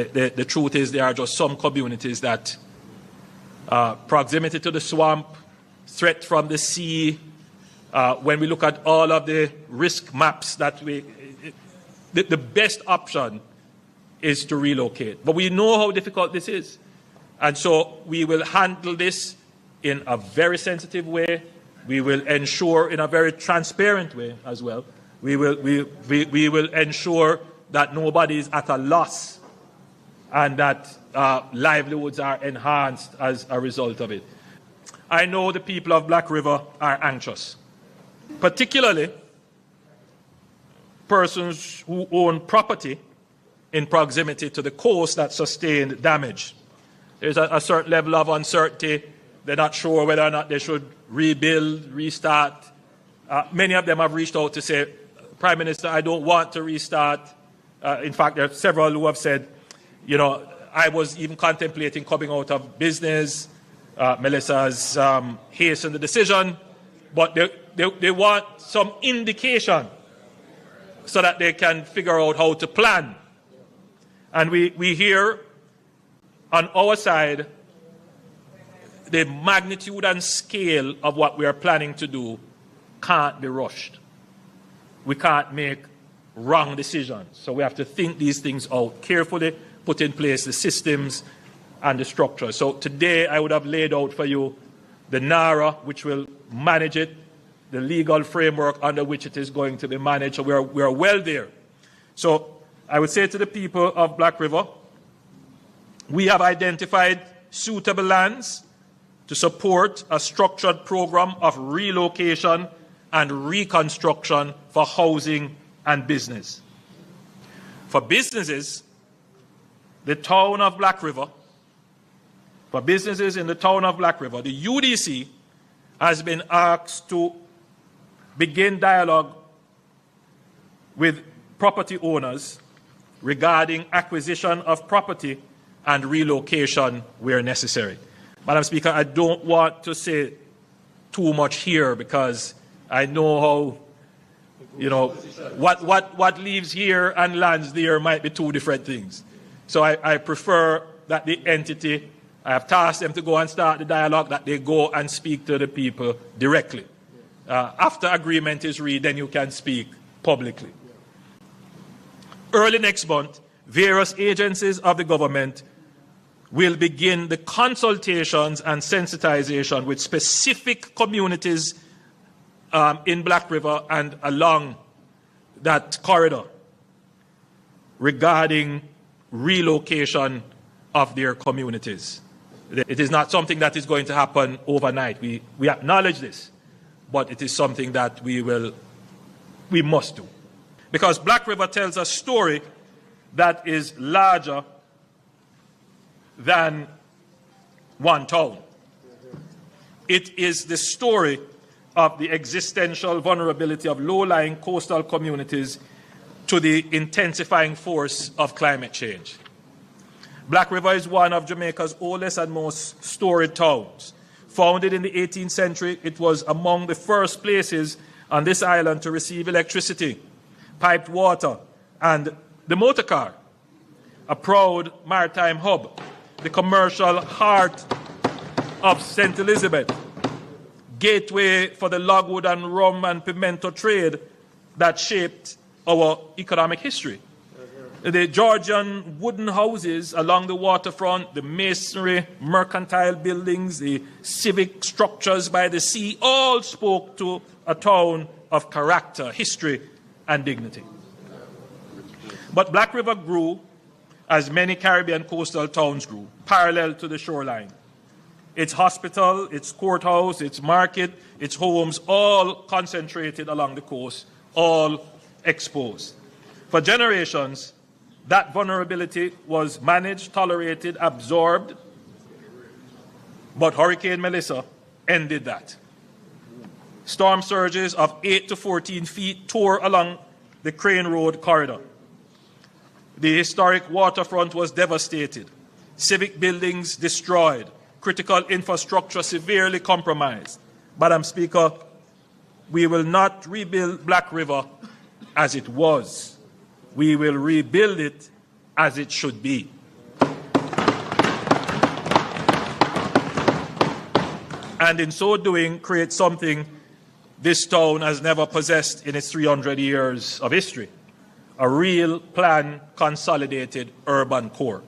The truth is there are just some communities that proximity to the swamp, threat from the sea, when we look at all of the risk maps that the best option is to relocate. But we know how difficult this is. And so we will handle this in a very sensitive way. We will ensure in a very transparent way as well. We will ensure that nobody is at a loss and that livelihoods are enhanced as a result of it. I know the people of Black River are anxious, particularly persons who own property in proximity to the coast that sustained damage. There's a certain level of uncertainty. They're not sure whether or not they should rebuild, restart. Many of them have reached out to say, Prime Minister, I don't want to restart. In fact, there are several who have said, you know, I was even contemplating coming out of business. Melissa has hastened the decision, but they want some indication so that they can figure out how to plan. And we hear on our side the magnitude and scale of what we are planning to do can't be rushed. We can't make wrong decisions. So we have to think these things out carefully, put in place the systems and the structure. So today I would have laid out for you the NARA, which will manage it, the legal framework under which it is going to be managed. So we are well there. So I would say to the people of Black River, we have identified suitable lands to support a structured program of relocation and reconstruction for housing and business. For businesses, the town of Black River, for businesses in the town of Black River, the UDC has been asked to begin dialogue with property owners regarding acquisition of property and relocation where necessary. Madam Speaker, I don't want to say too much here because I know how, you know, what leaves here and lands there might be two different things. So I prefer that the entity, I have tasked them to go and start the dialogue, that they go and speak to the people directly. After agreement is reached, then you can speak publicly. Early next month, various agencies of the government will begin the consultations and sensitization with specific communities in Black River and along that corridor regarding relocation of their communities. It is not something that is going to happen overnight. We acknowledge this, but it is something that we must do. Because Black River tells a story that is larger than one town. It is the story of the existential vulnerability of low-lying coastal communities to the intensifying force of climate change. Black River is one of Jamaica's oldest and most storied towns. Founded in the 18th century, it was among the first places on this island to receive electricity, piped water, and the motor car, a proud maritime hub, the commercial heart of St. Elizabeth, gateway for the logwood and rum and pimento trade that shaped our economic history. The Georgian wooden houses along the waterfront, the masonry, mercantile buildings, the civic structures by the sea, all spoke to a town of character, history, and dignity. But Black River grew as many Caribbean coastal towns grew, parallel to the shoreline. Its hospital, its courthouse, its market, its homes, all concentrated along the coast, all exposed. For generations, that vulnerability was managed, tolerated, absorbed, but Hurricane Melissa ended that. Storm surges of 8 to 14 feet tore along the Crane Road corridor. The historic waterfront was devastated, civic buildings destroyed, critical infrastructure severely compromised. Madam Speaker, we will not rebuild Black River as it was. We will rebuild it as it should be. and in so doing create something this town has never possessed in its 300 years of history: a real planned, consolidated urban core.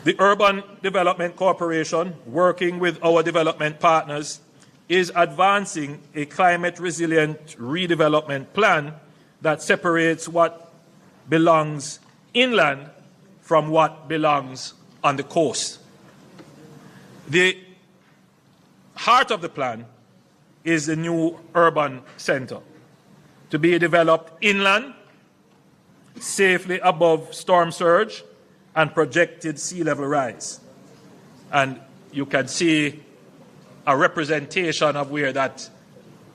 The Urban Development Corporation, working with our development partners, is advancing a climate-resilient redevelopment plan that separates what belongs inland from what belongs on the coast. The heart of the plan is the new urban center, to be developed inland, safely above storm surge and projected sea level rise. And you can see a representation of where that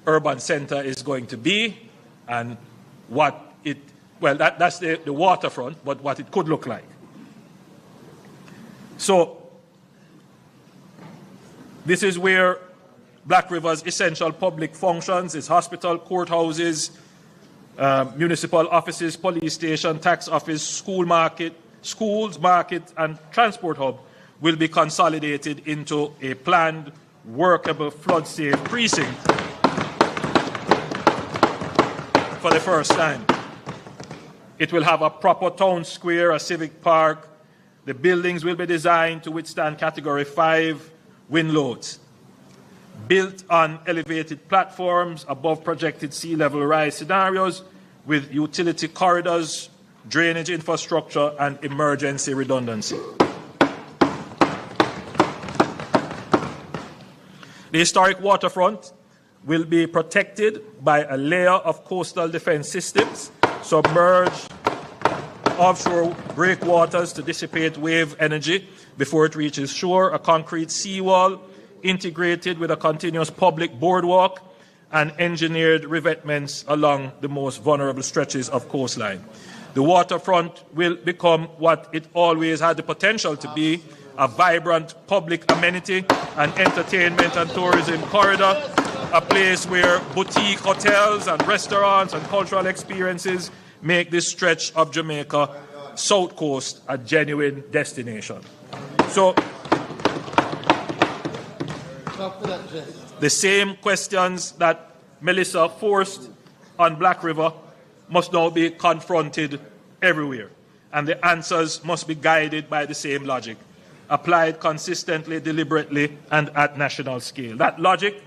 urban center is going to be and what it, well, that's the waterfront, but what it could look like. So this is where Black River's essential public functions, its hospital, courthouses, municipal offices, police station, tax office, schools, market, and transport hub will be consolidated into a planned, workable, flood-safe precinct for the first time. It will have a proper town square, a civic park. The buildings will be designed to withstand Category 5 wind loads. Built on elevated platforms above projected sea level rise scenarios with utility corridors, drainage infrastructure, and emergency redundancy. The historic waterfront will be protected by a layer of coastal defense systems, submerged offshore breakwaters to dissipate wave energy before it reaches shore, a concrete seawall integrated with a continuous public boardwalk, and engineered revetments along the most vulnerable stretches of coastline. The waterfront will become what it always had the potential to be: a vibrant public amenity, an entertainment and tourism corridor, a place where boutique hotels and restaurants and cultural experiences make this stretch of Jamaica South Coast a genuine destination. So, the same questions that Melissa forced on Black River must now be confronted everywhere, and the answers must be guided by the same logic, applied consistently, deliberately, and at national scale. That logic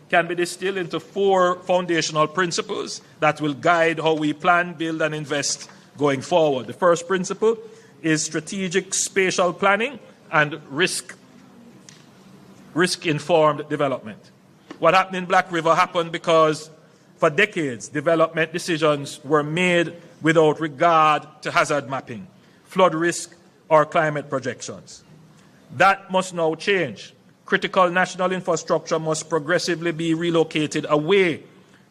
can be distilled into 4 foundational principles that will guide how we plan, build, and invest going forward. The first principle is strategic spatial planning and risk-informed development. What happened in Black River happened because for decades, development decisions were made without regard to hazard mapping, flood risk, or climate projections. That must now change. Critical national infrastructure must progressively be relocated away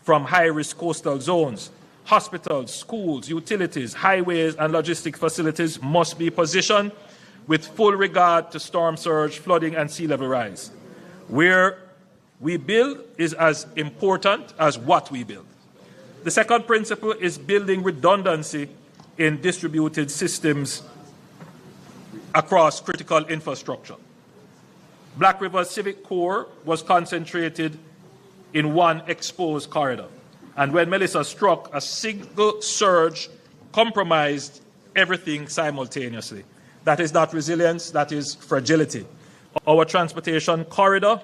from high-risk coastal zones. Hospitals, schools, utilities, highways, and logistic facilities must be positioned with full regard to storm surge, flooding, and sea level rise. Where we build is as important as what we build. The second principle is building redundancy in distributed systems across critical infrastructure. Black River's civic core was concentrated in one exposed corridor. And when Melissa struck, a single surge compromised everything simultaneously. That is not resilience, that is fragility. Our transportation corridor,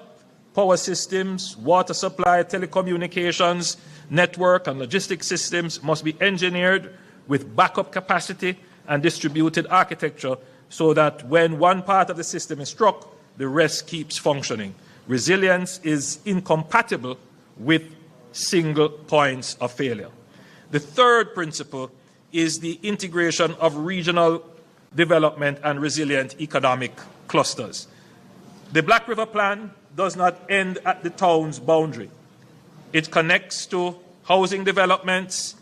power systems, water supply, telecommunications, network, and logistics systems must be engineered with backup capacity and distributed architecture so that when one part of the system is struck, the rest keeps functioning. Resilience is incompatible with single points of failure. The third principle is the integration of regional development and resilient economic clusters. The Black River Plan does not end at the town's boundary. It connects to housing developments,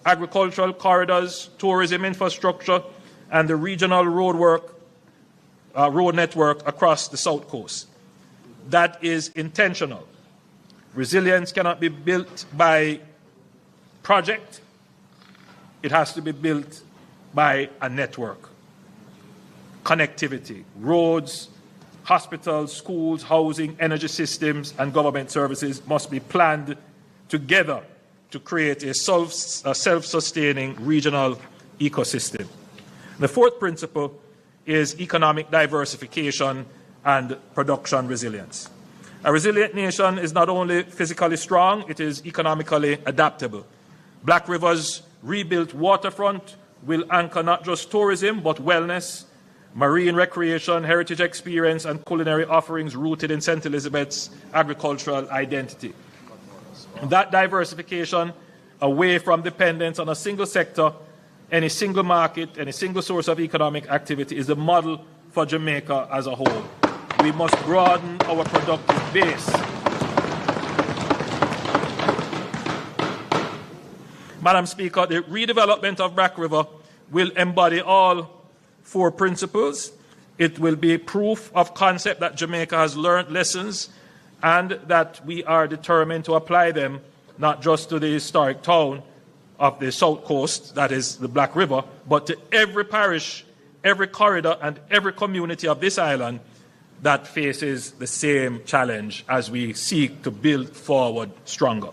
agricultural corridors, tourism infrastructure, and the regional road network across the South Coast. That is intentional. Resilience cannot be built by project. It has to be built by a network. Connectivity, roads, hospitals, schools, housing, energy systems, and government services must be planned together to create a self-sustaining regional ecosystem. The fourth principle is economic diversification and production resilience. A resilient nation is not only physically strong, it is economically adaptable. Black River's rebuilt waterfront will anchor not just tourism, but wellness, marine recreation, heritage experience, and culinary offerings rooted in St. Elizabeth's agricultural identity. That diversification away from dependence on a single sector, any single market, any single source of economic activity is the model for Jamaica as a whole. We must broaden our productive base. Madam Speaker, the redevelopment of Black River will embody all four principles. It will be proof of concept that Jamaica has learned lessons and that we are determined to apply them not just to the historic town of the South Coast, that is the Black River, but to every parish, every corridor, and every community of this island that faces the same challenge as we seek to build forward stronger.